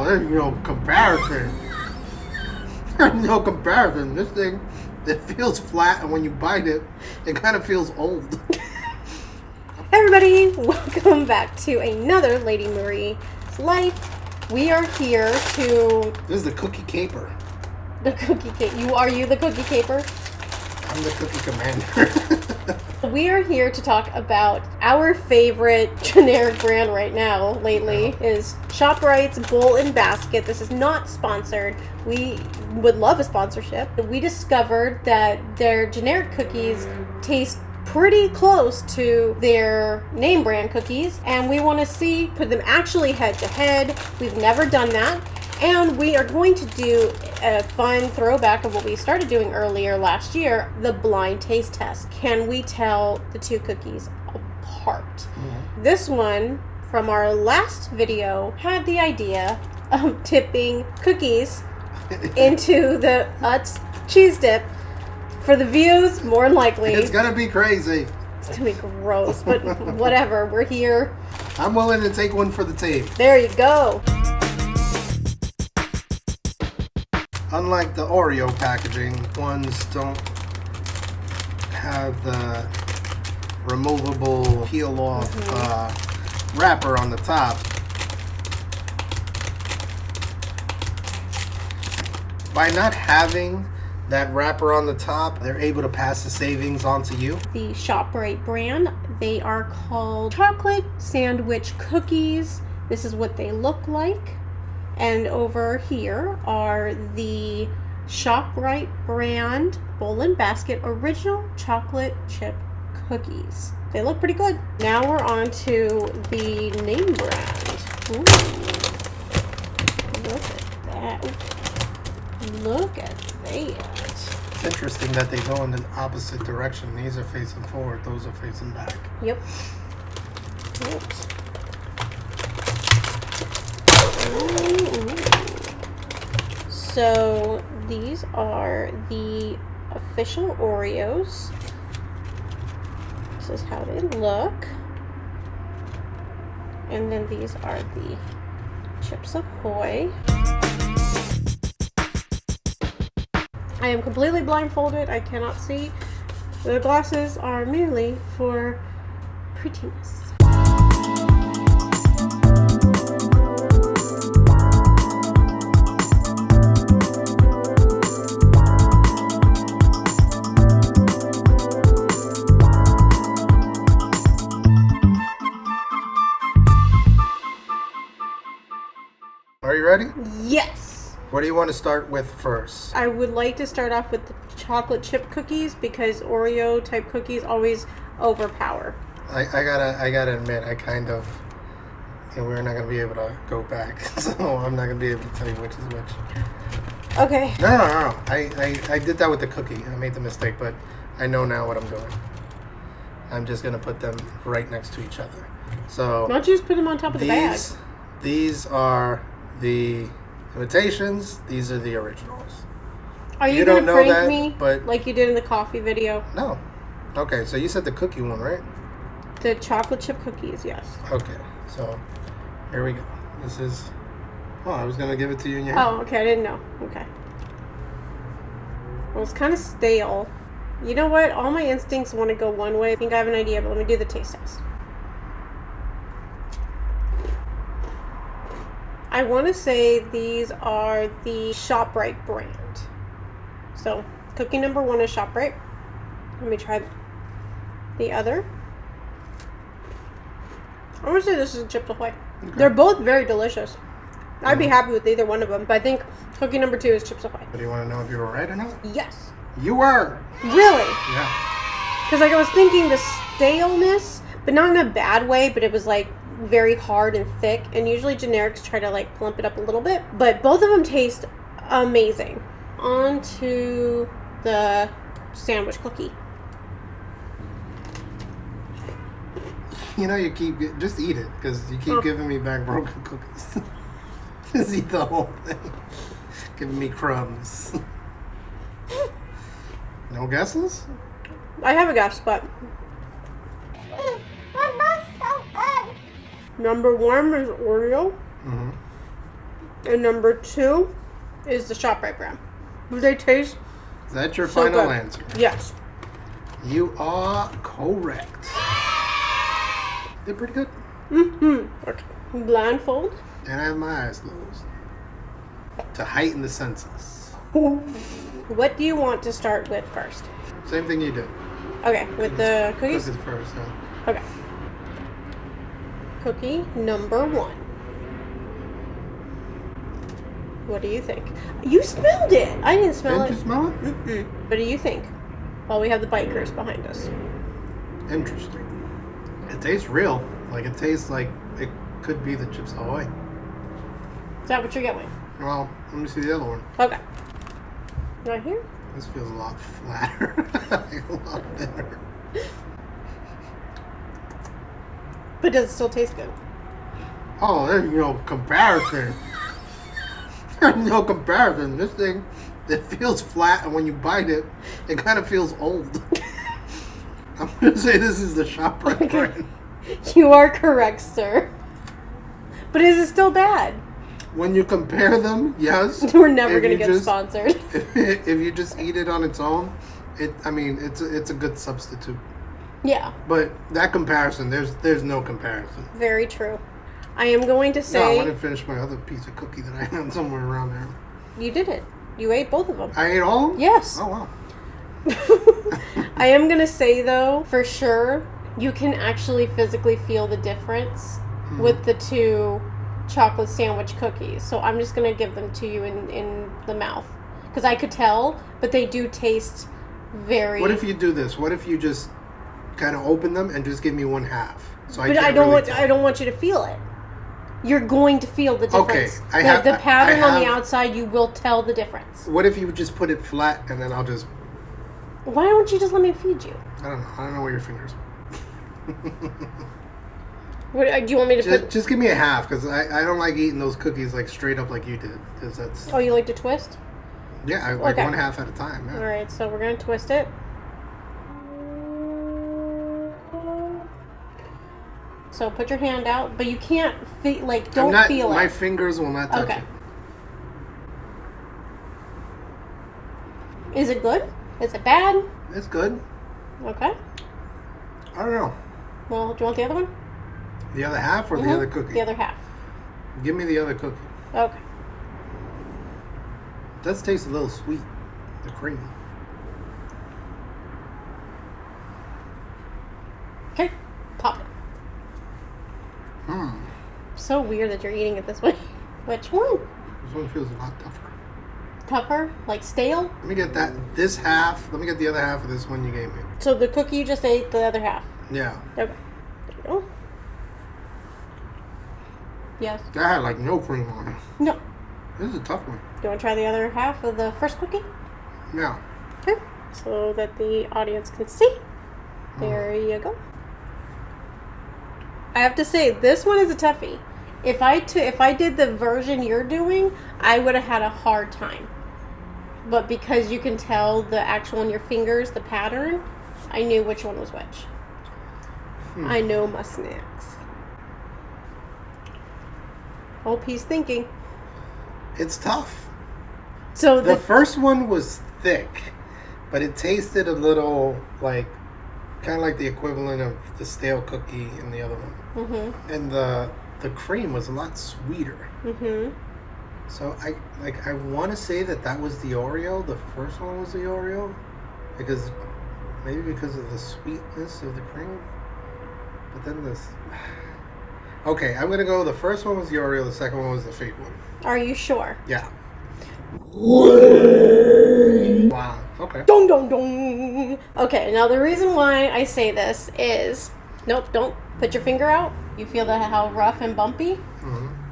there's no comparison. There's no comparison. This thing, it feels flat, and when you bite it, it kind of feels old. Hey everybody, welcome back to another Lady Marie's Life. We are here to... This is the cookie caper. The cookie caper. Are you the cookie caper? I'm the cookie commander. We are here to talk about our favorite generic brand right now, lately, is Shoprite's Bowl and Basket. This is not sponsored. We would love a sponsorship. We discovered that their generic cookies taste pretty close to their name brand cookies, and we want to put them actually head to head. We've never done that, and we are going to do a fun throwback of what we started doing earlier last year, the blind taste test. Can we tell the two cookies apart? Mm-hmm. This one from our last video had the idea of tipping cookies into the Utz cheese dip. For the views, more than likely. It's gonna be crazy. It's gonna be gross, but whatever. We're here. I'm willing to take one for the team. There you go. Unlike the Oreo packaging, ones don't have the removable peel-off wrapper on the top. By not having that wrapper on the top, they're able to pass the savings on to you. The Shoprite brand, they are called chocolate sandwich cookies. This is what they look like. And over here are the Shoprite brand Bowl and Basket original chocolate chip cookies. They look pretty good. Now we're on to the name brand. Ooh. Look at that. Look at that. It's interesting that they go in the opposite direction. These are facing forward, those are facing back. Yep. Oops. So these are the official Oreos. This is how they look. And then these are the Chips Ahoy. I am completely blindfolded. I cannot see. The glasses are merely for prettiness. Are you ready? Yes. What do you want to start with first? I would like to start off with the chocolate chip cookies because Oreo type cookies always overpower. I gotta admit, I kind of, we're not gonna be able to go back, so I'm not gonna be able to tell you which is which. Okay. No. I did that with the cookie. I made the mistake, but I know now what I'm doing. I'm just gonna put them right next to each other. So Why don't you just put them on top of the bag? These are the imitations. These are the originals. Are you don't gonna know prank that, me but like you did in the coffee video? No. Okay, so you said the cookie one, right? The chocolate chip cookies, yes. Okay, so here we go. This is. Oh, I was gonna give it to you in your. Oh, okay. I didn't know. Okay. Well, it's kind of stale. You know what? All my instincts want to go one way. I think I have an idea, but let me do the taste test. I want to say these are the Shoprite brand. So, cookie number 1 is Shoprite. Let me try the other. I want to say this is Chips Ahoy. Okay. They're both very delicious. I'd be happy with either one of them, but I think cookie number 2 is Chips Ahoy. Do you want to know if you were right or not? Yes. You were. Really? Yeah. Because like I was thinking the staleness, but not in a bad way, but it was like very hard and thick, and usually generics try to like plump it up a little bit, but both of them taste amazing. On to the sandwich cookie. You know, just eat it, because you keep giving me back broken cookies. Just eat the whole thing. Giving me crumbs. No guesses? I have a guess, but number 1 is Oreo. Mm-hmm. And number 2 is the Shoprite brand. They taste Is that your so final good. answer? Yes. You are correct. They're pretty good. Okay. Blindfold. And I have my eyes closed. To heighten the senses. What do you want to start with first? Same thing you did. Okay, with the cookies? Cookies first, yeah. Okay. Cookie number 1. What do you think? You smelled it. I didn't smell Didn't you smell it? Mm-mm. What do you think? Well, we have the bikers behind us. Interesting. It tastes real. Like, it tastes like it could be the Chips Ahoy. Is that what you're getting? Well, let me see the other one. Okay. Right here? This feels a lot flatter. Like, a lot thinner. But does it still taste good? Oh, there's no comparison. There's no comparison. This thing, it feels flat, and when you bite it, it kind of feels old. I'm going to say this is the Shoprite brand. You are correct, sir. But is it still bad? When you compare them, yes. We're never If going to you get just- sponsored. If you just eat it on its own, it's a good substitute. Yeah, But that comparison, there's no comparison. very true. I am going to No, I say want to finish my other piece of cookie that I had somewhere around there. you did it. You ate both of them. I ate all of them? Yes. Oh, wow. I am going to say, though, for sure, you can actually physically feel the difference with the 2 chocolate sandwich cookies. So I'm just going to give them to you in the mouth. Because I could tell, but they do taste very... What if you do this? What if you just kind of open them and just give me one half? So But can't I don't really want tell. I don't want you to feel it. You're going to feel the difference. Okay, I The pattern on the have- outside, you will tell the difference. What if you just put it flat and then I'll just... Why don't you just let me feed you? I don't know. I don't know where your fingers... What, do you want me to put... Just give me a half, because I don't like eating those cookies like straight up like you did. Because that's... Oh, you like to twist? Yeah, I like Okay. one half at a time. Yeah. All right, so we're going to twist it. So put your hand out, but you can't feel, like, don't feel My it. fingers will not touch Okay. it. Is it good? Is it bad? It's good. Okay. I don't know. Well, do you want the other one? The other half or the Mhm. other cookie? The other half. Give me the other cookie. Okay. It does taste a little sweet. The cream. Okay. Pop it. So weird that you're eating it this way. Which one? This one feels a lot tougher. Tougher? Like stale? Let me get this half. Let me get the other half of this one you gave me. So the cookie you just ate, the other half. Yeah. Okay. There you go. Yes. That had like no cream on it. No. This is a tough one. Do you want to try the other half of the first cookie? Yeah. Okay. So that the audience can see. There you go. I have to say, this one is a toughie. If I did the version you're doing, I would have had a hard time. But because you can tell the actual on your fingers, the pattern, I knew which one was which. I know my snacks. Hope he's thinking. It's tough. So The first one was thick, but it tasted a little like, kind of like the equivalent of the stale cookie in the other one. And the cream was a lot sweeter. So I want to say that was the Oreo. The first one was the Oreo, because of the sweetness of the cream. But then this. Okay, I'm gonna go. The first one was the Oreo. The second one was the fake one. Are you sure? Yeah. Wow. Okay. Dong dong dong. Okay, now the reason why I say this is, nope, don't put your finger out. You feel how rough and bumpy?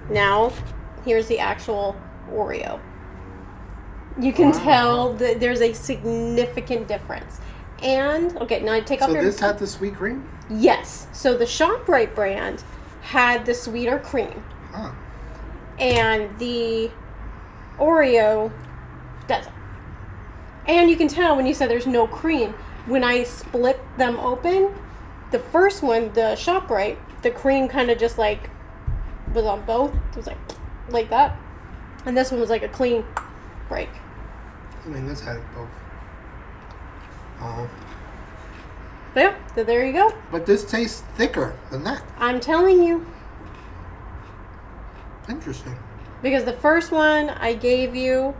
Now, here's the actual Oreo. You can tell that there's a significant difference. And, okay, now take off So your... this had the sweet cream? Yes. So the Shoprite brand had the sweeter cream. Huh. And the Oreo doesn't. And you can tell when you said there's no cream. When I split them open, the first one, the Shoprite, the cream kind of just like was on both. It was like that. And this one was like a clean break. I mean, this had both. But yeah, so there you go. But this tastes thicker than that. I'm telling you. Interesting. Because the first one I gave you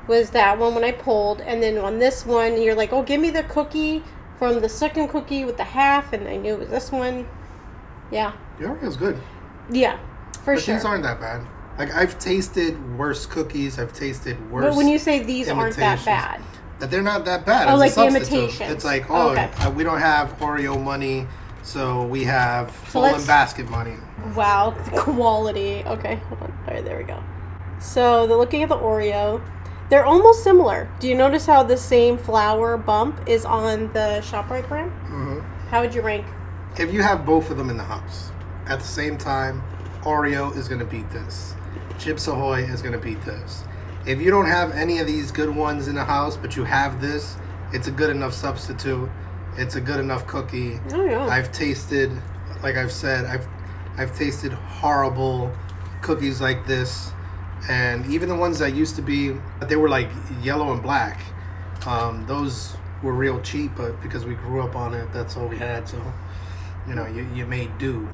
was that one when I pulled. And then on this one, you're like, oh, give me the cookie from the second cookie with the half. And I knew it was this one. Yeah. The Oreo's good. Yeah, for but sure. These aren't that bad. Like, I've tasted worse cookies. I've tasted worse. But when you say these aren't that bad. That they're not that bad. Oh, as like a the substitute. imitations. It's like, okay. We don't have Oreo money, so we have So Bowl and Basket money. Wow, quality. Okay, hold on. All right, there we go. So they're looking at the Oreo. They're almost similar. Do you notice how the same flour bump is on the Shoprite brand? Mm-hmm. How would you rank? If you have both of them in the house at the same time, Oreo is going to beat this. Chips Ahoy is going to beat this. If you don't have any of these good ones in the house, but you have this, it's a good enough substitute. It's a good enough cookie. Oh, yeah. I've tasted, like I've said, I've tasted horrible cookies like this. And even the ones that used to be, they were like yellow and black. Those were real cheap, but because we grew up on it, that's all we had. So, you know, you made do.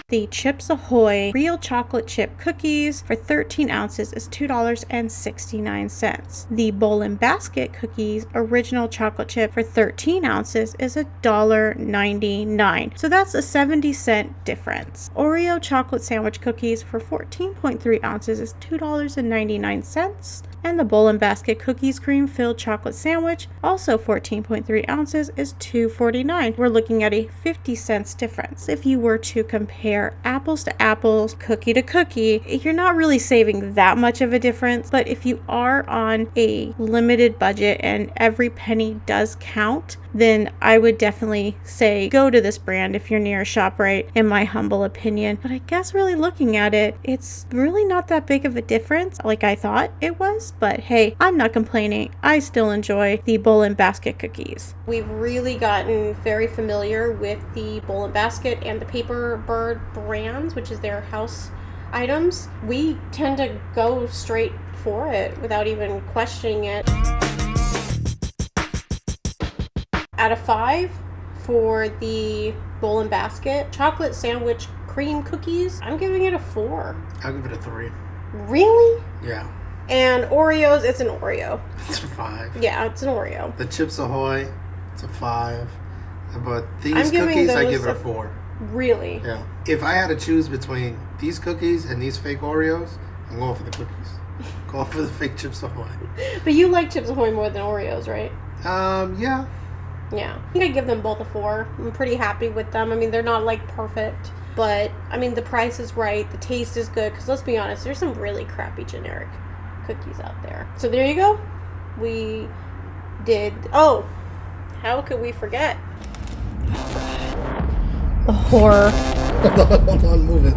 The Chips Ahoy real chocolate chip cookies for 13 ounces is $2.69. The Bowl and Basket cookies original chocolate chip for 13 ounces is $1.99. So that's a 70-cent difference. Oreo chocolate sandwich cookies for 14.3 ounces is $2.99. And the Bowl and Basket cookies cream filled chocolate sandwich, also 14.3 ounces, is $2.49. We're looking at a 50 cents difference. If you were to compare apples to apples, cookie to cookie, you're not really saving that much of a difference. But if you are on a limited budget and every penny does count, then I would definitely say go to this brand if you're near a ShopRite, in my humble opinion. But I guess really looking at it, it's really not that big of a difference like I thought it was. But hey, I'm not complaining. I still enjoy the Bowl and Basket cookies. We've really gotten very familiar with the Bowl and Basket and the Paper Bird brands, which is their house items. We tend to go straight for it without even questioning it. Out of 5 for the Bowl and Basket chocolate sandwich cream cookies, I'm giving it a 4. I'll give it a 3. Really? Yeah. And Oreos, it's an Oreo. It's a 5. Yeah, it's an Oreo. The Chips Ahoy, it's a 5. But these I'm giving cookies, I those give it a 4. Really? Yeah. If I had to choose between these cookies and these fake Oreos, I'm going for the cookies. Going for the fake Chips Ahoy. But you like Chips Ahoy more than Oreos, right? Yeah. Yeah. I think I give them both a 4. I'm pretty happy with them. I mean, they're not like perfect, but I mean, the price is right. The taste is good. Because let's be honest, there's some really crappy generic cookies out there. So there you go. We did. Oh, how could we forget? The horror. Hold on, move it.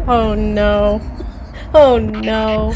Oh no. Oh no.